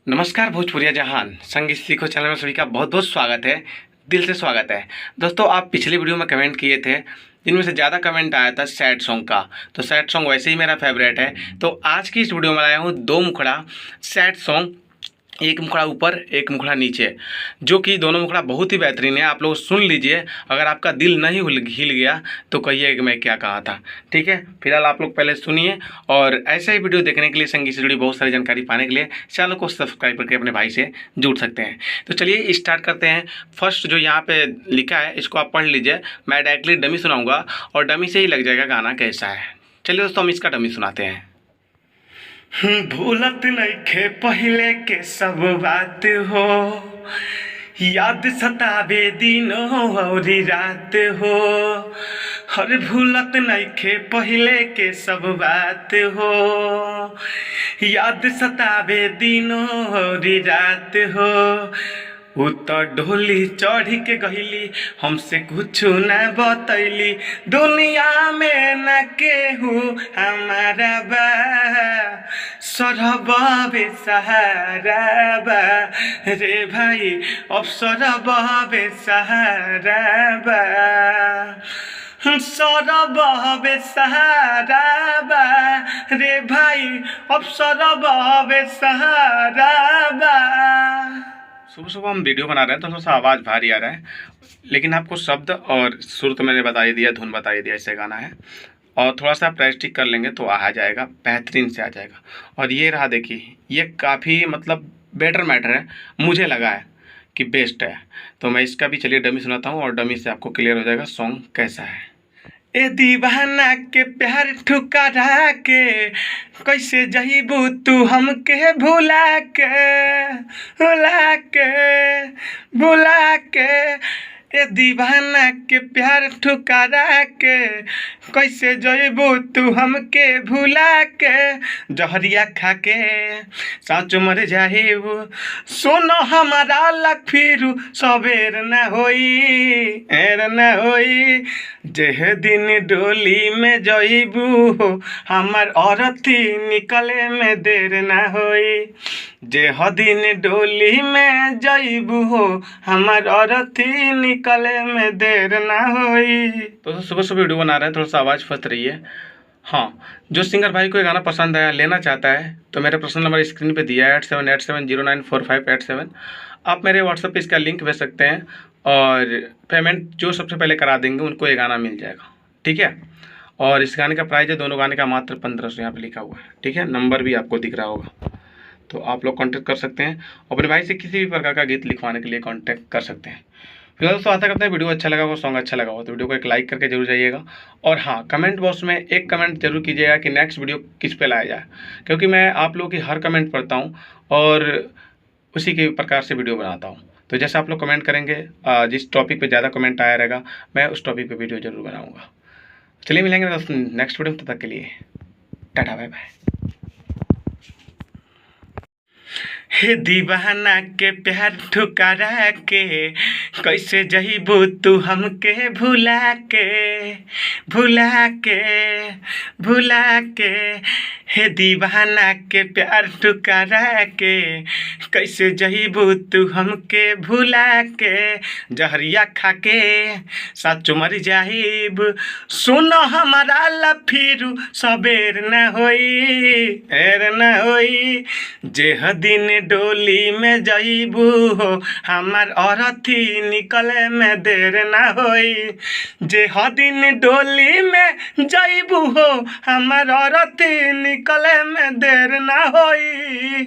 नमस्कार भोजपुरिया जहान संगीत सीखो चैनल में सभी का बहुत बहुत स्वागत है। दिल से स्वागत है। दोस्तों, आप पिछली वीडियो में कमेंट किए थे, जिनमें से ज़्यादा कमेंट आया था सैड सॉन्ग का। तो सैड सॉन्ग वैसे ही मेरा फेवरेट है। तो आज की इस वीडियो में लाया हूँ दो मुखड़ा सैड सॉन्ग, एक मुखड़ा ऊपर एक मुखड़ा नीचे, जो कि दोनों मुखड़ा बहुत ही बेहतरीन है। आप लोग सुन लीजिए, अगर आपका दिल नहीं हिल गया तो कहिए कि मैं क्या कहा था। ठीक है, फिलहाल आप लोग पहले सुनिए, और ऐसे ही वीडियो देखने के लिए, संगीत से जुड़ी बहुत सारी जानकारी पाने के लिए चैनल को सब्सक्राइब करके अपने भाई से जुड़ सकते हैं। तो चलिए स्टार्ट करते हैं। फर्स्ट जो यहाँ पे लिखा है इसको आप पढ़ लीजिए। मैं डायरेक्टली डमी सुनाऊँगा और डमी से ही लग जाएगा गाना कैसा है। चलिए दोस्तों, हम इसका डमी सुनाते हैं। भूलत नइखे पहिले के सब बात हो, याद सतावे दिन और रात हो। हर भूलत नइखे पहिले के सब बात हो, याद सतावे दिन और रात हो। उ तो डोली चढ़ के गईली, हमसे कुछ न बतैली, दुनिया में न केहू हमारा बा, सरबे सहारा बा रे भाई, अब सरबे सहारा बा, सरबे सहारा बा रे भाई, अब सरबे सहारा बा। सुबह सुबह हम वीडियो बना रहे हैं तो थोड़ा सा आवाज़ भारी आ रहा है, लेकिन आपको शब्द और सुर तो मैंने बता ही दिया, धुन बता ही दिया, ऐसे गाना है। और थोड़ा सा प्रैक्टिस कर लेंगे तो आ जाएगा, बेहतरीन से आ जाएगा। और ये रहा, देखिए, ये काफ़ी मतलब बेटर मैटर है, मुझे लगा है कि बेस्ट है। तो मैं इसका भी चलिए डमी सुनाता हूँ और डमी से आपको क्लियर हो जाएगा सॉन्ग कैसा है। ए दीवाना के प्यार ठुकरा के, कैसे जहीबू तू हमके भुला के, भुला के, भुला के। ए दीवाना के प्यार ठुकरा के, कैसे जईबू तू हमके भुला के। जहरिया खा के साँच मर जाइबू, सुनो हमारा लग फिरू सबेर न होई, एर न होई। जेह दिन डोली में जईबू हो, हमार औरती निकले में देर न होई। जेह दिन डोली में जईबू हो, हमार औरती निकले में देर न होई। तो सुबह सुबह वीडियो बना रहे हैं, थोड़ा सा आवाज़ फंस रही है। हाँ, जो सिंगर भाई को ये गाना पसंद आया, लेना चाहता है, तो मेरा पर्सनल नंबर स्क्रीन पे दिया है 8787094587। आप मेरे व्हाट्सएप पे इसका लिंक भेज सकते हैं, और पेमेंट जो सबसे पहले करा देंगे उनको ये गाना मिल जाएगा। ठीक है, और इस गाने का प्राइस है दोनों गाने का मात्र 1500, यहाँ पे लिखा हुआ है। ठीक है, नंबर भी आपको दिख रहा होगा, तो आप लोग कांटेक्ट कर सकते हैं। अपने भाई से किसी भी प्रकार का गीत लिखवाने के लिए कांटेक्ट कर सकते हैं। फिलहाल दोस्तों, आशा करते हैं वीडियो अच्छा लगा हो, सॉन्ग अच्छा लगा हो, तो वीडियो को एक लाइक करके जरूर जाइएगा। और हाँ, कमेंट बॉक्स में एक कमेंट जरूर कीजिएगा कि नेक्स्ट वीडियो किस पे लाया जाए, क्योंकि मैं आप लोगों की हर कमेंट पढ़ता हूँ और उसी के प्रकार से वीडियो बनाता हूँ। तो जैसे आप लोग कमेंट करेंगे, जिस टॉपिक पे ज़्यादा कमेंट आया रहेगा, मैं उस टॉपिक पे वीडियो जरूर बनाऊँगा। चलिए मिलेंगे दोस्तों नेक्स्ट वीडियो में, तब तक के लिए टाटा बाय बाय। हे दीवाना के प्यार ठुकरा के, कैसे जहीबू तू हमके भुला के, भुला के, भुला के। हे दीवाना के प्यार ठुकरा के, कैसे जहीबू तू हमके भुला के। जहरिया खा के साँच मर जाइब, सुनो हमारा लफिरू सबेर न होई, एर न होई। जेह दिन डोली में जईबू हो, हमार औरती निकले में देर न होई। जेह दिन डोली में जईबू हो, हमार औरती निकले में देर न होई।